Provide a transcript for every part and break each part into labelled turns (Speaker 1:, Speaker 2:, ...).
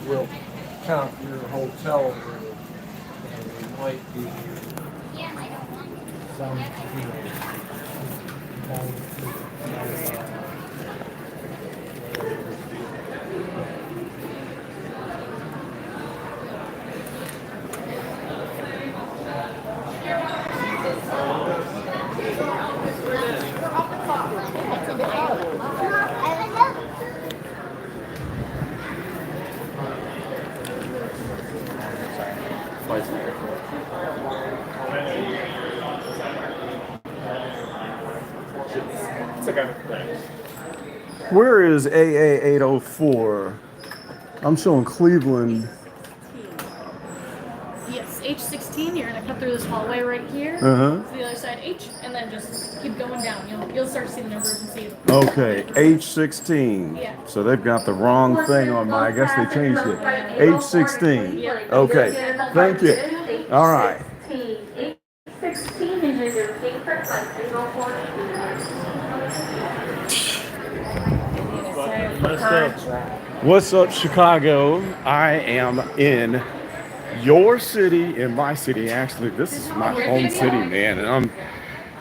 Speaker 1: we'll count your hotel room, and we might give you some, Where is AA 804? I'm showing Cleveland.
Speaker 2: Yes, H16. You're gonna cut through this hallway right here.
Speaker 1: Uh-huh.
Speaker 2: To the other side, H, and then just keep going down. You'll start to see the numbers and see.
Speaker 1: Okay, H16.
Speaker 2: Yeah.
Speaker 1: So they've got the wrong thing on my, I guess they changed it. H16. Okay, thank you. All right. H16 is your favorite What's up, Chicago? I am in your city, in my city. Actually, this is my home city, man. And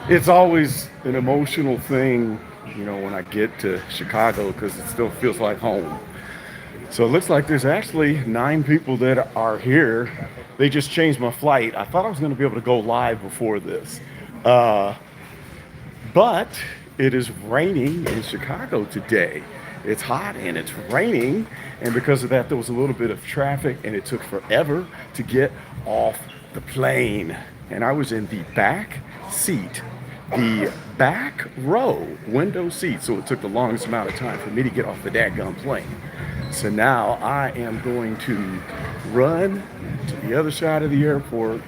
Speaker 1: it's always an emotional thing, you know, when I get to Chicago because it still feels like home. So it looks like there's actually 9 people that are here. They just changed my flight. I thought I was going to be able to go live before this. But it is raining in Chicago today. It's hot and it's raining, and because of that, there was a little bit of traffic, and it took forever to get off the plane. And I was in the back seat, the back row window seat, so it took the longest amount of time for me to get off the dadgum plane. So now I am going to run to the other side of the airport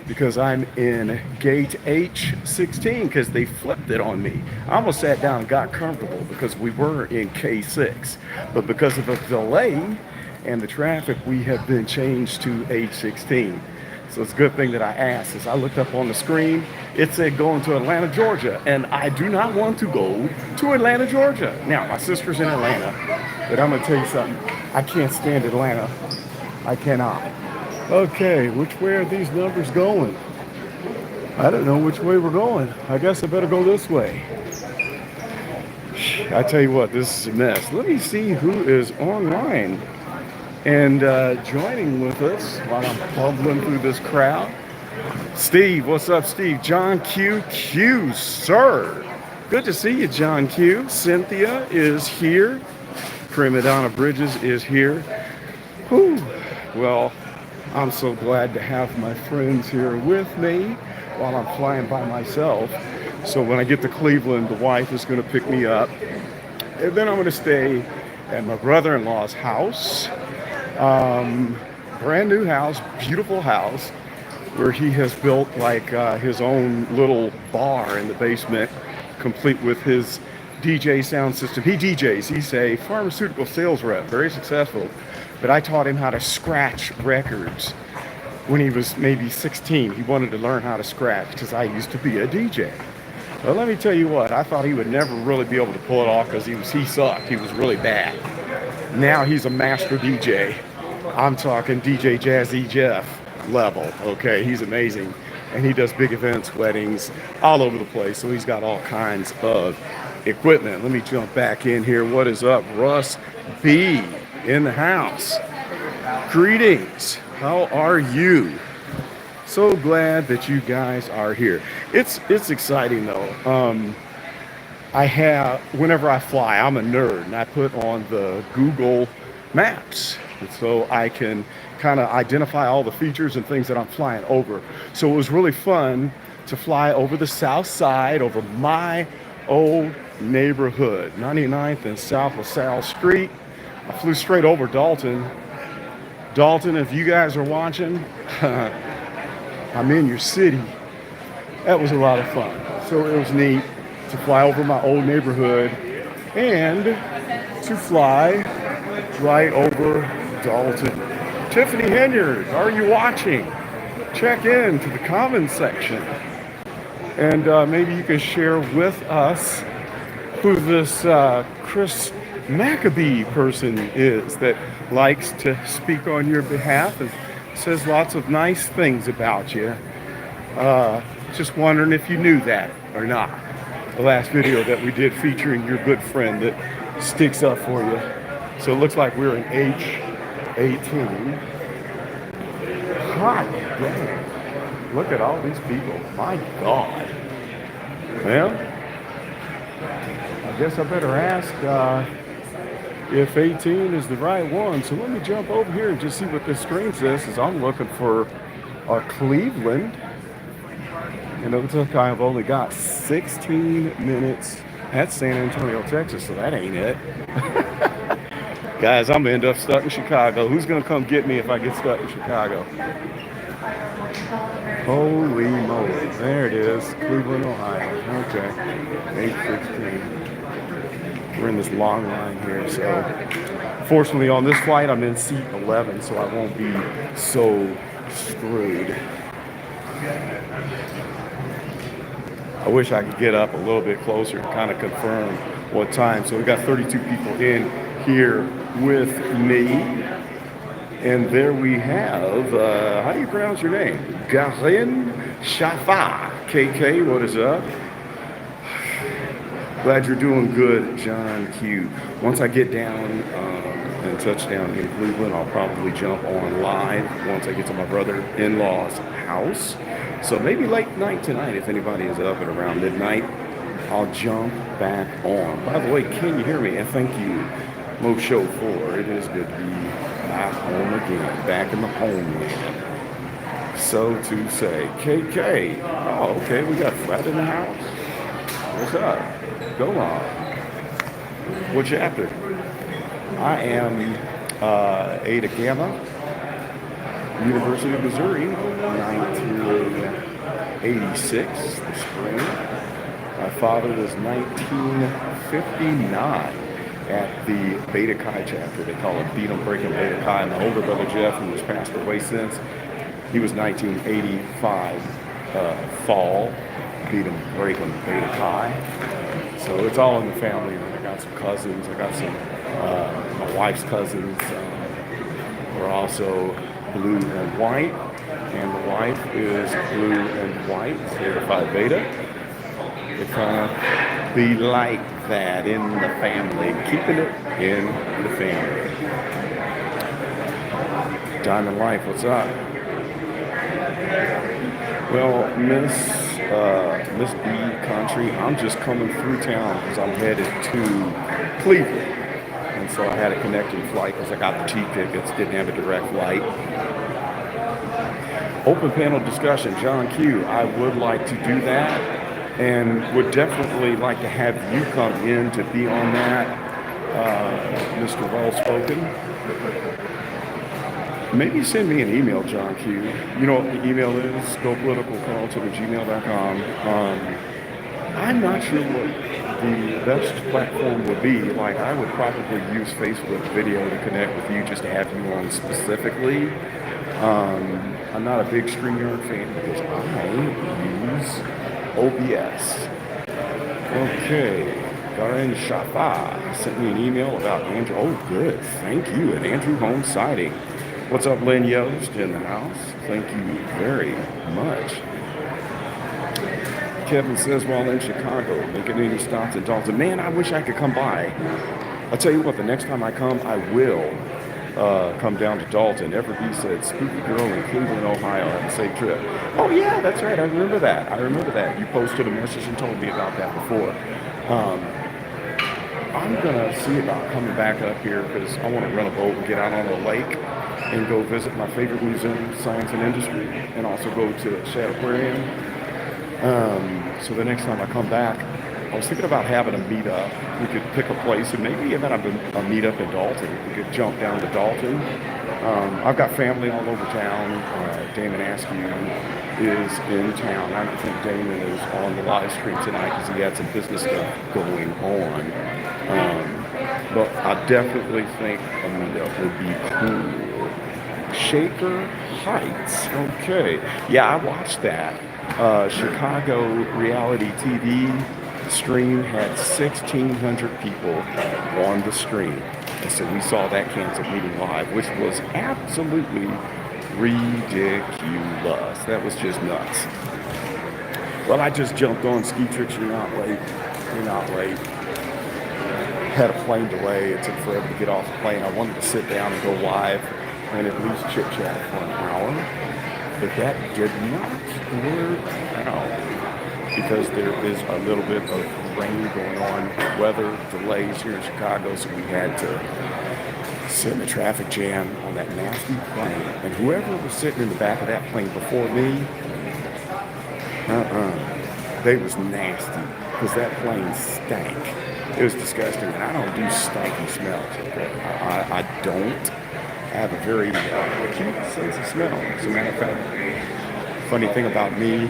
Speaker 1: because I'm in gate H16 because they flipped it on me. I almost sat down and got comfortable because we were in K6. But because of a delay and the traffic, we have been changed to H16. So it's a good thing that I asked. As I looked up on the screen, it said going to Atlanta, Georgia. And I do not want to go to Atlanta, Georgia. Now, my sister's in Atlanta, but I'm gonna tell you something. I can't stand Atlanta. I cannot. Okay, which way are these numbers going? I don't know which way we're going. I guess I better go this way. I tell you what, this is a mess. Let me see who is online and joining with us while I'm bubbling through this crowd. Steve, what's up, Steve? John Q, sir. Good to see you, John Q. Cynthia is here. Prima Donna Bridges is here. Whew. Well, I'm so glad to have my friends here with me while I'm flying by myself. So when I get to Cleveland, the wife is going to pick me up. And then I'm going to stay at my brother-in-law's house. Brand new house, beautiful house, where he has built like his own little bar in the basement, complete with his DJ sound system. He DJs. He's a pharmaceutical sales rep, very successful. But I taught him how to scratch records when he was maybe 16. He wanted to learn how to scratch because I used to be a DJ. Well, let me tell you what, I thought he would never really be able to pull it off because he sucked. He was really bad. Now he's a master DJ. I'm talking DJ Jazzy Jeff level, okay? He's amazing. And he does big events, weddings, all over the place. So he's got all kinds of equipment. Let me jump back in here. What is up? Russ B in the house. Greetings. How are you? So glad that you guys are here. It's exciting though. Whenever I fly, I'm a nerd, and I put on the Google Maps so I can kind of identify all the features and things that I'm flying over. So it was really fun to fly over the south side, over my old neighborhood, 99th and South LaSalle Street. I flew straight over Dalton. Dalton, if you guys are watching, I'm in your city. That was a lot of fun. So it was neat to fly over my old neighborhood and to fly right over Dalton. Tiffany Henyard, are you watching? Check in to the comments section. And maybe you can share with us who this Chris Maccabee person is that likes to speak on your behalf and says lots of nice things about you. Just wondering if you knew that or not. The last video that we did featuring your good friend that sticks up for you. So it looks like we're in H18. Hot dang. Look at all these people. My God. Well, I guess I better ask if 18 is the right one. So let me jump over here and just see what this screen says, as I'm looking for Cleveland. And it looks like I've only got 16 minutes. That's San Antonio, Texas, so that ain't it. Guys, I'm gonna end up stuck in Chicago. Who's gonna come get me if I get stuck in Chicago? Holy moly. There it is. Cleveland, Ohio. Okay. 8:15. We're in this long line here, so fortunately on this flight I'm in seat 11, so I won't be so screwed. I wish I could get up a little bit closer and kind of confirm what time. So we got 32 people in here with me. And there we have, how do you pronounce your name? Garin Shafa. KK, what is up? Glad you're doing good, John Q. Once I get down and touch down in Cleveland, I'll probably jump on live once I get to my brother-in-law's house. So maybe late night tonight, if anybody is up at around midnight, I'll jump back on. By the way, can you hear me? And thank you, Mo Show 4. It is good to be back home again, back in the homeland. So to say, KK. Oh, okay, we got Fred in the house. What's up? Go on. What chapter? I am Ada Gamma, University of Missouri, 1986, the spring. My father was 1959 at the Beta Chi chapter. They call it Beat 'em, Break 'em, Beta Chi. My older brother Jeff, who has passed away since, he was 1985 fall, Beat 'em, Break 'em, Beta Chi. So it's all in the family. I got some cousins. I got some, my wife's cousins. We're also blue and white. And the wife is blue and white, certified beta. It kind of be like that in the family, keeping it in the family. Diamond Life, what's up? Well, Miss B Country, I'm just coming through town because I'm headed to Cleveland. And so I had a connecting flight because I got the cheap tickets, didn't have a direct flight. Open panel discussion, John Q. I would like to do that and would definitely like to have you come in to be on that, Mr. Well-Spoken. Maybe send me an email, John Q. You know what the email is? gopoliticalcarlton@gmail.com. I'm not sure what the best platform would be. Like, I would probably use Facebook video to connect with you, just to have you on specifically. I'm not a big StreamYard fan because I use OBS. Okay. Garin Shafa sent me an email about Andrew. Oh, good. Thank you. An Andrew Holmes sighting. What's up, Lynn Yost in the house? Thank you very much. Kevin says, while in Chicago, making any stops in Dalton. Man, I wish I could come by. I'll tell you what, the next time I come, I will come down to Dalton. Everby said, Spooky Girl in Cleveland, Ohio. Have a safe trip. Oh, yeah, that's right. I remember that. You posted a message and told me about that before. I'm going to see about coming back up here because I want to run a boat and get out on the lake and go visit my favorite museum, Science and Industry, and also go to Shad Aquarium. So the next time I come back, I was thinking about having a meet-up. We could pick a place and maybe even have a meet-up in Dalton. We could jump down to Dalton. I've got family all over town. Damon Askew is in town. I don't think Damon is on the live stream tonight because he had some business stuff going on. But I definitely think a meetup would be cool. Shaker Heights. Okay. Yeah, I watched that. Chicago reality TV the stream had 1,600 people on the stream. And so we saw that canceled meeting live, which was absolutely ridiculous. That was just nuts. Well, I just jumped on Ski Tricks. You're not late. You're not late. Had a plane delay. It took forever to get off the plane. I wanted to sit down and go live and at least chit chat for an hour. But that did not work out because there is a little bit of rain going on, weather delays here in Chicago, so we had to sit in a traffic jam on that nasty plane. And whoever was sitting in the back of that plane before me, they was nasty because that plane stank. It was disgusting, and I don't do stanky smells. Okay? I don't. I have a very acute sense of smell. As a matter of fact, funny thing about me,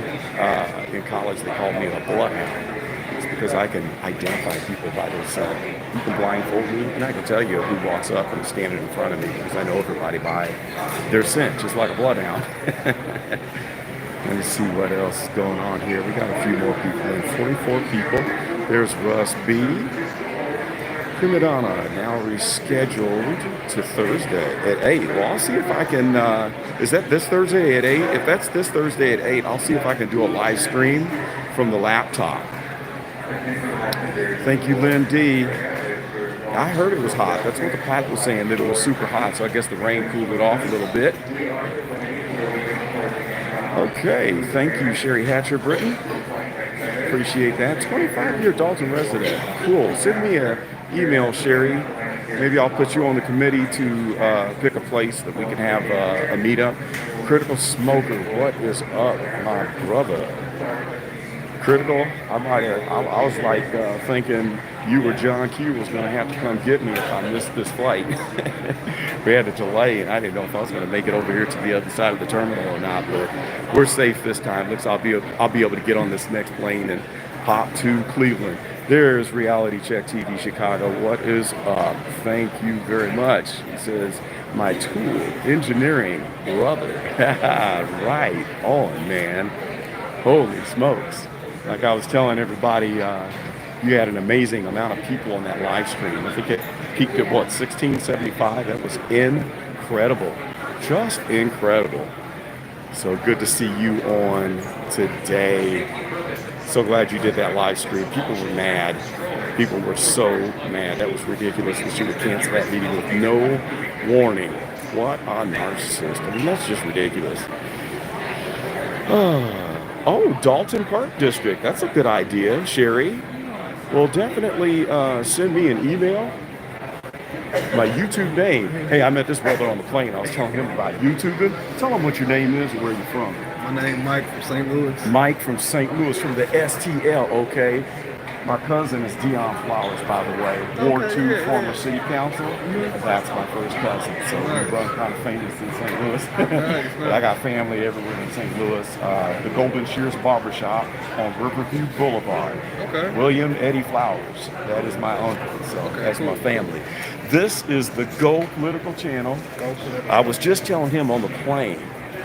Speaker 1: in college they called me a bloodhound. It's because I can identify people by their scent. You can blindfold me, and I can tell you who walks up and is standing in front of me because I know everybody by their scent, just like a bloodhound. Let me see what else is going on here. We got a few more people in. 44 people. There's Russ B. Prima Donna now rescheduled to Thursday at 8. Well, I'll see if I can, is that this Thursday at 8? If that's this Thursday at 8, I'll see if I can do a live stream from the laptop. Thank you, Lynn D. I heard it was hot. That's what the pilot was saying, that it was super hot. So I guess the rain cooled it off a little bit. Okay, thank you, Sherry Hatcher Britton. Appreciate that. 25-year Dalton resident. Cool. Send me an email, Sherry. Maybe I'll put you on the committee to pick a place that we can have a meetup. Critical Smoker, what is up, my brother? Critical, I was like thinking you or John Q was going to have to come get me if I missed this flight. We had a delay, and I didn't know if I was going to make it over here to the other side of the terminal or not. But we're safe this time. Looks I'll be able to get on this next plane and hop to Cleveland. There's Reality Check TV Chicago. What is up? Thank you very much. He says, my tool engineering brother. Right on, man. Holy smokes. Like I was telling everybody, you had an amazing amount of people on that live stream. I think it peaked at, 1675? That was incredible. Just incredible. So good to see you on today. So glad you did that live stream. People were mad. People were so mad. That was ridiculous that you would cancel that meeting with no warning. What a narcissist. I mean, that's just ridiculous. Oh, Dalton Park District. That's a good idea, Sherry. Well, definitely send me an email. My YouTube name. Hey, I met this brother on the plane. I was telling him about YouTubing. Tell him what your name is and where you're from.
Speaker 3: My name is Mike from St. Louis.
Speaker 1: Mike from St. Louis, from the STL, okay. My cousin is Dion Flowers, by the way. Ward 2 former city council. That's my first cousin. So we run kind of famous in St. Louis. But I got family everywhere in St. Louis. The Golden Shears Barbershop on Riverview Boulevard.
Speaker 3: Okay.
Speaker 1: William Eddie Flowers. That is my uncle. So that's my family. This is the Go Political channel. I was just telling him on the plane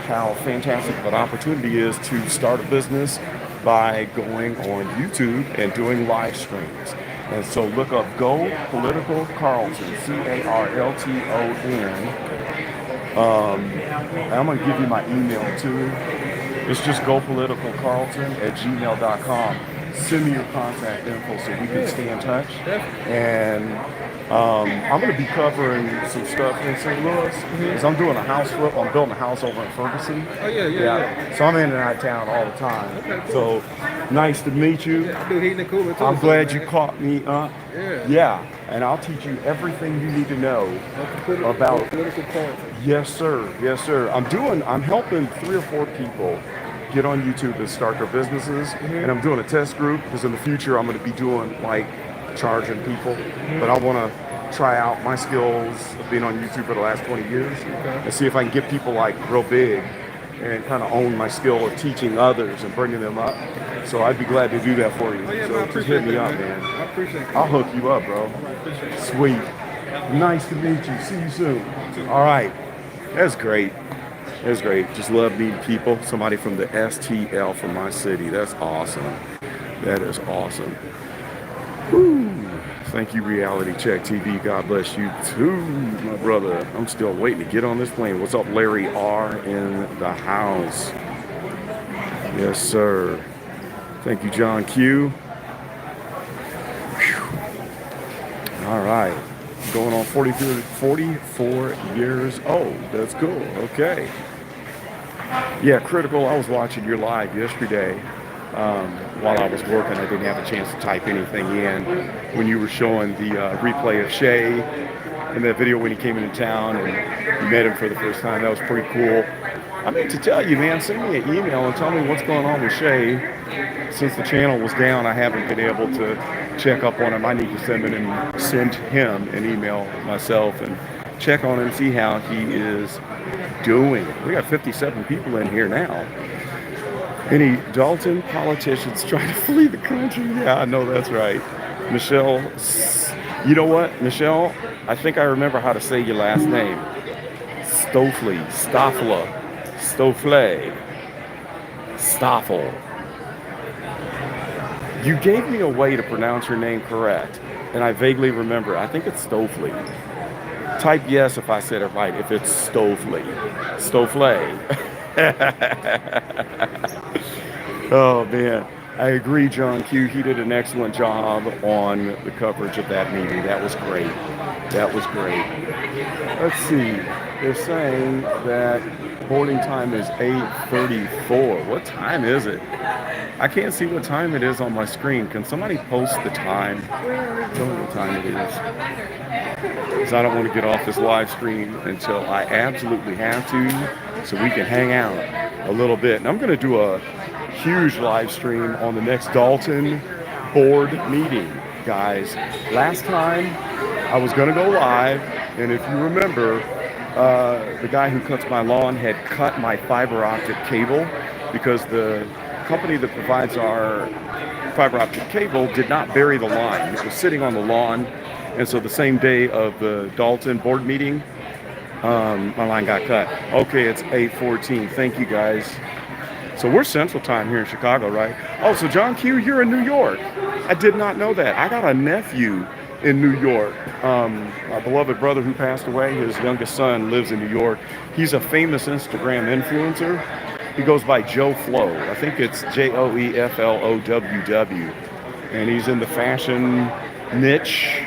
Speaker 1: how fantastic of an opportunity is to start a business by going on YouTube and doing live streams. And so look up Go Political Carlton, Carlton. I'm going to give you my email too. It's just gopoliticalcarlton@gmail.com. Send me your contact info so we can stay in touch. And I'm going to be covering some stuff in St. Louis because I'm doing a house flip. I'm building a house over in Ferguson.
Speaker 3: Oh, yeah.
Speaker 1: So I'm in and out of town all the time.
Speaker 3: Okay, cool.
Speaker 1: So nice to meet you.
Speaker 3: I do heating and cooling too.
Speaker 1: I'm glad you caught me up.
Speaker 3: Yeah.
Speaker 1: And I'll teach you everything you need to know
Speaker 3: Political Carlton.
Speaker 1: Yes, sir. Yes, sir. I'm helping 3 or 4 people get on YouTube and start their businesses. And I'm doing a test group because in the future I'm going to be doing like charging people. But I want to try out my skills of being on YouTube for the last 20 years and see if I can get people like real big and kind of own my skill of teaching others and bringing them up. So I'd be glad to do that for you.
Speaker 3: Oh, yeah,
Speaker 1: So
Speaker 3: man, I
Speaker 1: just
Speaker 3: appreciate
Speaker 1: hit me
Speaker 3: that,
Speaker 1: up, man.
Speaker 3: I appreciate it.
Speaker 1: I'll hook you up, bro. Sweet. Nice to meet you. See you soon. All right. That's great. That's great. Just love meeting people. Somebody from the STL from my city. That's awesome. That is awesome. Whew. Thank you, Reality Check TV. God bless you too, my brother. I'm still waiting to get on this plane. What's up, Larry R in the house? Yes, sir. Thank you, John Q. All right. Going on 44 years old. That's cool. Okay. Yeah, Critical. I was watching your live yesterday while I was working. I didn't have a chance to type anything in when you were showing the replay of Shay in that video when he came into town and you met him for the first time. That was pretty cool. I meant to tell you, man, send me an email and tell me what's going on with Shay. Since the channel was down, I haven't been able to check up on him. I need to send him an email myself and check on him, see how he is doing. We got 57 people in here now. Any Dalton politicians trying to flee the country? Yeah, I know that's right. Michelle, you know what, Michelle? I think I remember how to say your last name. Stoffel. You gave me a way to pronounce your name correct, and I vaguely remember. I think it's Stofley. Type yes if I said it right, if it's Stofley. Oh, man. I agree, John Q. He did an excellent job on the coverage of that meeting. That was great. Let's see. They're saying that boarding time is 8:34. What time is it? I can't see what time it is on my screen. Can somebody post the time? Tell me what time it is. Because I don't want to get off this live stream until I absolutely have to, so we can hang out a little bit. And I'm going to do a huge live stream on the next Dalton board meeting, guys. Last time I was going to go live, and if you remember, the guy who cuts my lawn had cut my fiber optic cable because the company that provides our fiber optic cable did not bury the line. It was sitting on the lawn, and so the same day of the Dalton board meeting, my line got cut. Okay, it's 8:14. Thank you, guys. So we're Central Time here in Chicago, right? Oh, so John Q, you're in New York. I did not know that. I got a nephew in New York. My beloved brother who passed away, his youngest son lives in New York. He's a famous Instagram influencer. He goes by Joe Flow. I think it's JoeFlowWW. And he's in the fashion niche.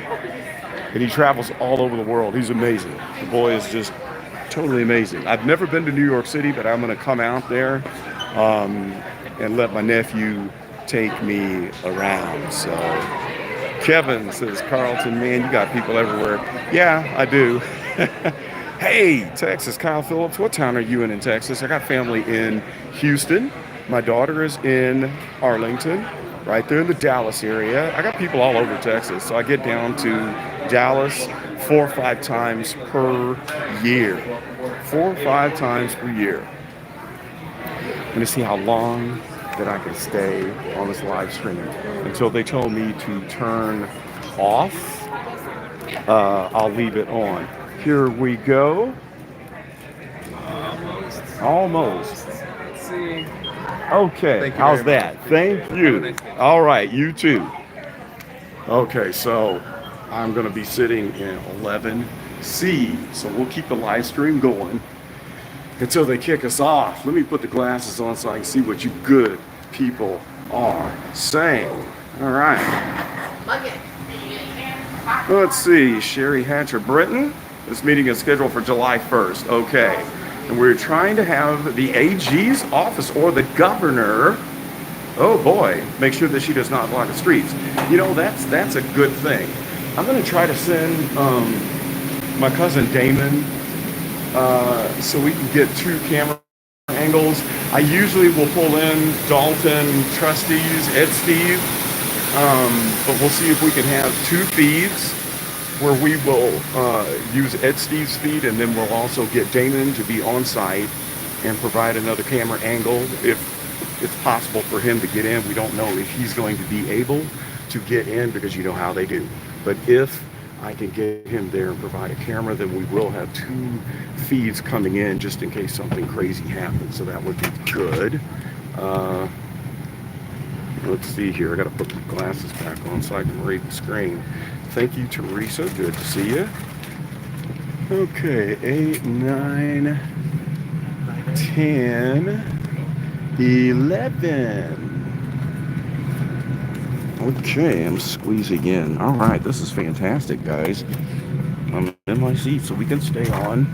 Speaker 1: And he travels all over the world. He's amazing. The boy is just totally amazing. I've never been to New York City, but I'm going to come out there and let my nephew take me around. So Kevin says, Carlton, man, you got people everywhere. Yeah, I do. Hey, Texas, Kyle Phillips, what town are you in Texas? I got family in Houston. My daughter is in Arlington, right there in the Dallas area. I got people all over Texas, so I get down to Dallas 4 or 5 times per year. 4 or 5 times per year. I'm going to see how long that I can stay on this live stream until they told me to turn off. I'll leave it on. Here we go. Almost.
Speaker 3: Let's see.
Speaker 1: Okay, how's that? Thank you. All right, you too. Okay, so I'm going to be sitting in 11C. So we'll keep the live stream going until they kick us off. Let me put the glasses on so I can see what you good people are saying. All right. Let's see. Sherry Hatcher Britton. This meeting is scheduled for July 1st. Okay. And we're trying to have the AG's office or the governor, oh boy, make sure that she does not block the streets. You know, that's a good thing. I'm going to try to send my cousin Damon so we can get 2 camera angles. I usually will pull in Dalton trustees, Ed Steve, but we'll see if we can have 2 feeds where we will use Ed Steve's feed, and then we'll also get Damon to be on site and provide another camera angle if it's possible for him to get in. We don't know if he's going to be able to get in because you know how they do. But if I can get him there and provide a camera, then we will have 2 feeds coming in just in case something crazy happens. So that would be good. Let's see here. I got to put my glasses back on so I can read the screen. Thank you, Teresa. Good to see you. Okay, 8, 9, 10, 11. Okay, I'm squeezing in. All right, this is fantastic, guys. I'm in my seat so we can stay on.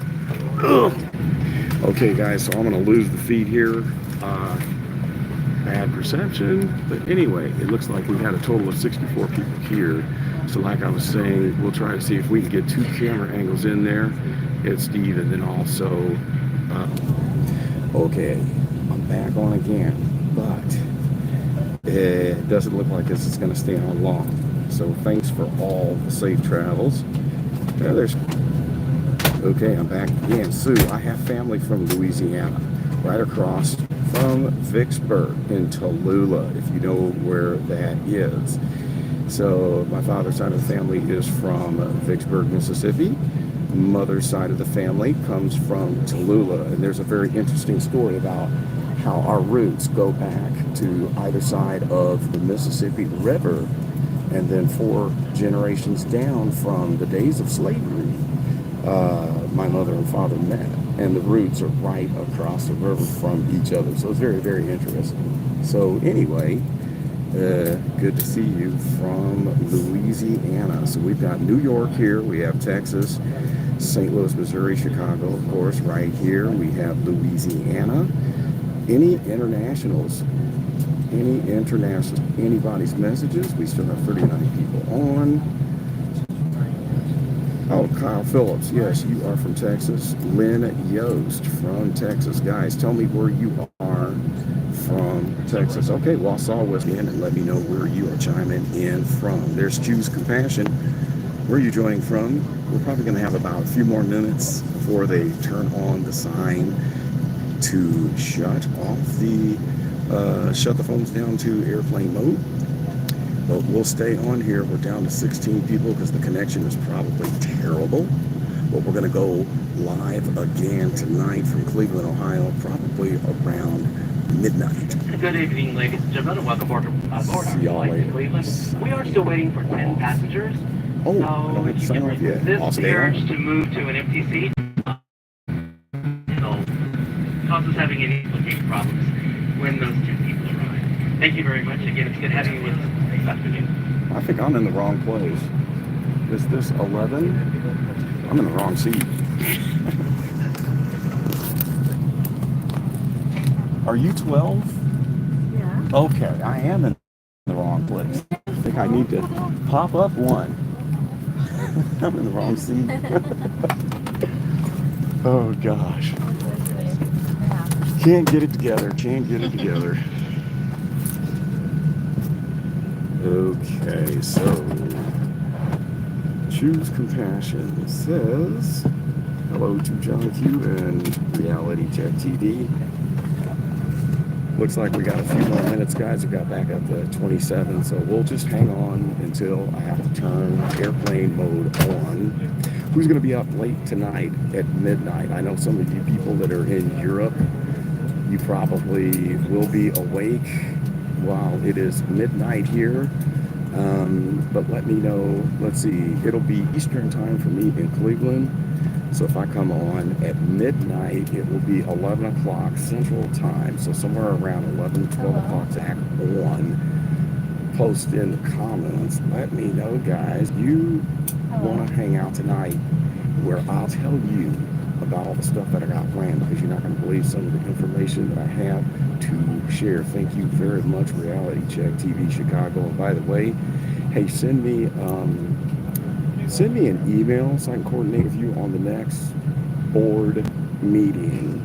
Speaker 1: Ugh. Okay, guys, so I'm going to lose the feed here. Bad reception. But anyway, it looks like we had a total of 64 people here. So like I was saying, we'll try to see if we can get 2 camera angles in there. It's Steve, and then also... okay, I'm back on again. But it doesn't look like this is going to stay on long. So thanks for all the safe travels. There's... Okay, I'm back again. Sue, I have family from Louisiana, right across from Vicksburg in Tallulah, if you know where that is. So my father's side of the family is from Vicksburg, Mississippi. Mother's side of the family comes from Tallulah, and there's a very interesting story about how our roots go back to either side of the Mississippi River, and then 4 generations down from the days of slavery. My mother and father met, and the roots are right across the river from each other. So it's very, very interesting. So anyway, good to see you from Louisiana. So we've got New York here. We have Texas, St. Louis, Missouri, Chicago, of course, right here. We have Louisiana. Any internationals? Anybody's messages? We still have 39 people on. Oh, Kyle Phillips. Yes, you are from Texas. Lynn Yost from Texas. Guys, tell me where you are from Texas. Okay, Wausau, West End, and let me know where you are chiming in from. There's Choose Compassion. Where are you joining from? We're probably going to have about a few more minutes before they turn on the sign to shut the phones down to airplane mode. But we'll stay on here. We're down to 16 people because the connection is probably terrible. But we're going to go live again tonight from Cleveland, Ohio, probably around midnight.
Speaker 4: Good evening, ladies and gentlemen, and welcome aboard our flight to Cleveland. We are still waiting for 10 passengers.
Speaker 1: Oh,
Speaker 4: so
Speaker 1: I don't have to sign off yet. I'll
Speaker 4: This
Speaker 1: stay
Speaker 4: urge
Speaker 1: on.
Speaker 4: to move to an empty seat will cause us having any booking problems when those 10 people arrive. Thank you very much. Again, it's good having you with us this afternoon.
Speaker 1: I think I'm in the wrong place. Is this 11? I'm in the wrong seat. Are you 12?
Speaker 2: Yeah.
Speaker 1: Okay, I am in the wrong place. I think I need to pop up one. I'm in the wrong seat. Oh gosh. Can't get it together. Okay, so Choose Compassion says hello to John Q and Reality Check TV. Looks like we got a few more minutes, guys. We got back up to 27, so we'll just hang on until I have to turn airplane mode on. Who's going to be up late tonight at midnight? I know some of you people that are in Europe, you probably will be awake while it is midnight here. But let me know. Let's see. It'll be Eastern time for me in Cleveland. So if I come on at midnight, it will be 11 o'clock Central Time. So somewhere around 11, 12 o'clock back on. Post in the comments. Let me know, guys. You want to hang out tonight where I'll tell you about all the stuff that I got planned, because you're not going to believe some of the information that I have to share. Thank you very much, Reality Check TV Chicago. And by the way, hey, send me an email so I can coordinate with you on the next board meeting.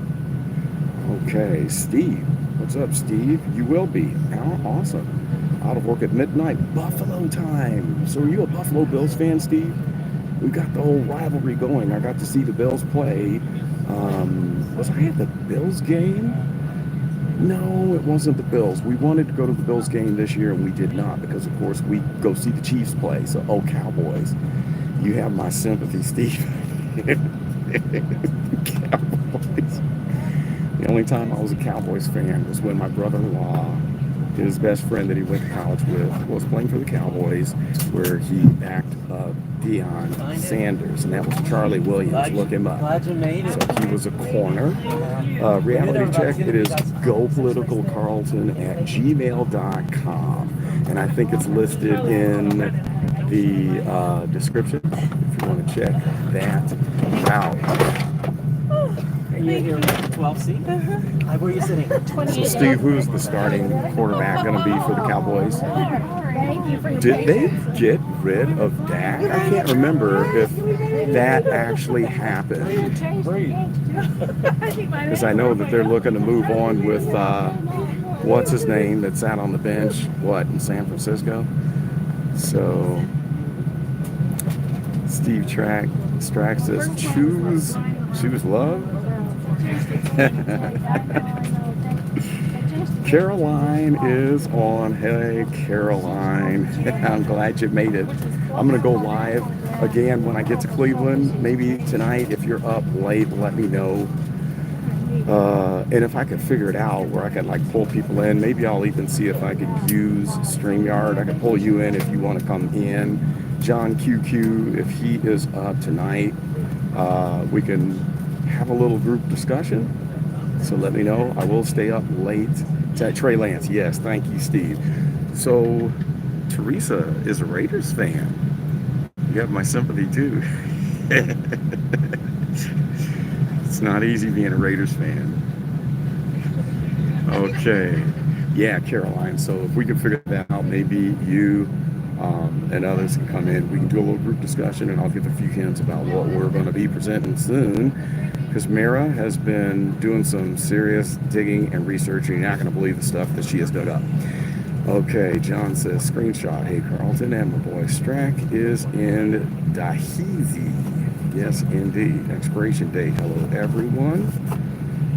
Speaker 1: Okay, Steve. What's up, Steve? You will be. Oh, awesome. Out of work at midnight, Buffalo time. So are you a Buffalo Bills fan, Steve? We got the whole rivalry going. I got to see the Bills play. Was I at the Bills game? No, it wasn't the Bills. We wanted to go to the Bills game this year, and we did not, because, of course, we go see the Chiefs play. So, oh, Cowboys. You have my sympathy, Steve. Cowboys. The only time I was a Cowboys fan was when my brother-in-law his best friend that he went to college with was playing for the Cowboys, where he backed up Deion Sanders, and that was Charlie Williams. Look him up.
Speaker 5: Glad you made it.
Speaker 1: So he was a corner. Reality check, it is gopoliticalcarlton@gmail.com. And I think it's listed in the description if you want to check that out.
Speaker 5: Are you here with 12C? Where are you sitting?
Speaker 1: So Steve, who's the starting quarterback going to be for the Cowboys? Did they get rid of Dak? I can't remember if that actually happened. Because I know that they're looking to move on with, what's his name that sat on the bench, in San Francisco? So, Steve Strack says, choose love? Caroline is on. Hey, Caroline. I'm glad you made it. I'm going to go live again when I get to Cleveland. Maybe tonight, if you're up late, let me know. And if I could figure it out where I could pull people in, maybe I'll even see if I could use StreamYard. I could pull you in if you want to come in. John QQ, if he is up tonight, we can have a little group discussion. So let me know. I will stay up late. Trey Lance, yes, thank you, Steve. So Teresa is a Raiders fan. You have my sympathy too. It's not easy being a Raiders fan. Okay. Yeah, Caroline. So if we can figure that out, maybe you and others can come in. We can do a little group discussion, and I'll give a few hints about what we're going to be presenting soon. Because Mara has been doing some serious digging and researching. You're not going to believe the stuff that she has dug up. Okay, John says, screenshot. Hey, Carlton and my boy Strack is in Dahizi. Yes, indeed. Expiration date. Hello, everyone.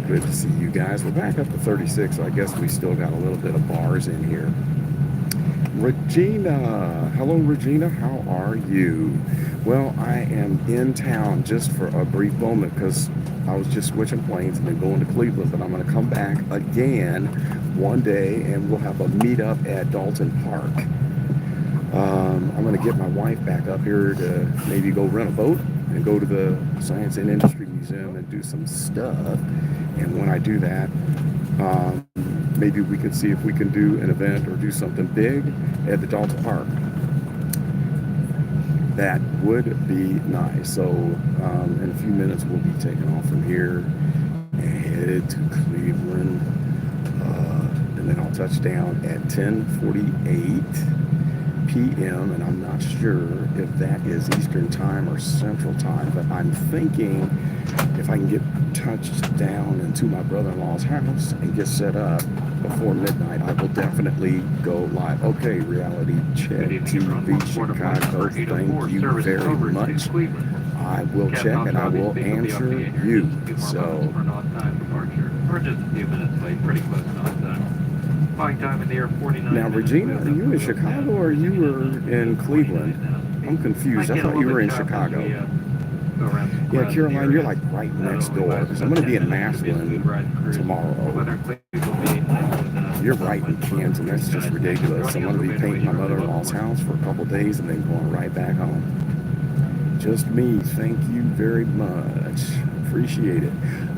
Speaker 1: Good to see you guys. We're back up to 36, so I guess we still got a little bit of bars in here. Regina. Hello, Regina. How are you? Well, I am in town just for a brief moment because I was just switching planes and then going to Cleveland, but I'm going to come back again one day and we'll have a meetup at Dalton Park. I'm going to get my wife back up here to maybe go rent a boat and go to the Science and Industry Museum and do some stuff. And when I do that, maybe we can see if we can do an event or do something big at the Dalton Park. That would be nice. So in a few minutes, we'll be taking off from here and headed to Cleveland. And then I'll touch down at 10:48 p.m. And I'm not sure if that is Eastern time or Central time, but I'm thinking if I can get touched down into my brother-in-law's house and get set up before midnight, I will definitely go live. Okay, Reality Check TV Chicago, thank you very much. I will check and I will answer you. So,
Speaker 4: We're just a few minutes late, pretty close to on time. Flying time in the air 49.
Speaker 1: now, Regina, are you in Chicago or you were in Cleveland? I'm confused. I thought you were in Chicago. Yeah, Caroline, you're right next door because I'm going to be in Massillon tomorrow. You're right in Canton. That's just ridiculous. I'm going to be painting my mother-in-law's house for a couple days and then going right back home. Just me. Thank you very much. Appreciate it.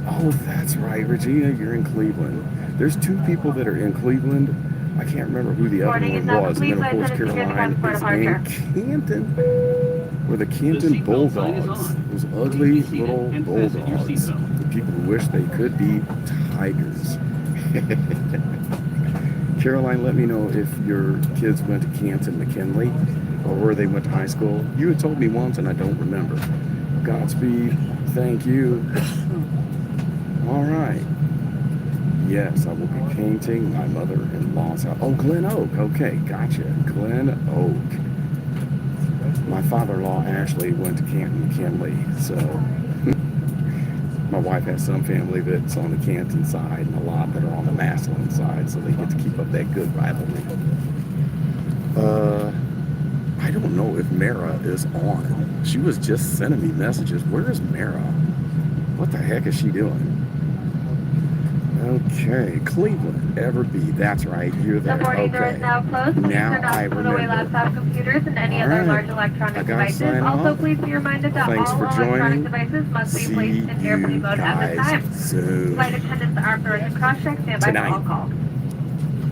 Speaker 1: Oh, that's right, Regina. You're in Cleveland. There's two people that are in Cleveland. I can't remember who the other one was. And then, of course, Caroline is in Canton. Or the Canton Bulldogs. Those ugly little bulldogs. The people who wish they could be tigers. Caroline, let me know if your kids went to Canton McKinley or where they went to high school. You had told me once and I don't remember. Godspeed. Thank you. All right. Yes, I will be painting my mother-in-law's house. Oh, Glen Oak. Okay, gotcha. Glen Oak. My father-in-law actually went to Canton McKinley, so my wife has some family that's on the Canton side and a lot that are on the Massillon side, so they get to keep up that good rivalry. I don't know if Mara is on. She was just sending me messages. Where is Mara? What the heck is she doing? Okay, Cleveland, Everby. That's right. You're there.
Speaker 6: The boarding door is
Speaker 1: Okay.
Speaker 6: now closed. Please
Speaker 1: Now
Speaker 6: do not
Speaker 1: I
Speaker 6: put away
Speaker 1: remember.
Speaker 6: laptop computers and any
Speaker 1: All
Speaker 6: other
Speaker 1: right.
Speaker 6: large
Speaker 1: I
Speaker 6: electronic
Speaker 1: gotta
Speaker 6: devices.
Speaker 1: sign
Speaker 6: Also,
Speaker 1: off.
Speaker 6: please be reminded that
Speaker 1: Thanks
Speaker 6: all
Speaker 1: for
Speaker 6: electronic
Speaker 1: joining.
Speaker 6: devices must be
Speaker 1: See
Speaker 6: placed in airplane
Speaker 1: you
Speaker 6: mode at this
Speaker 1: guys
Speaker 6: time.
Speaker 1: soon.
Speaker 6: Flight attendants are for a cross-check. Stand by for all
Speaker 1: Tonight.
Speaker 6: calls.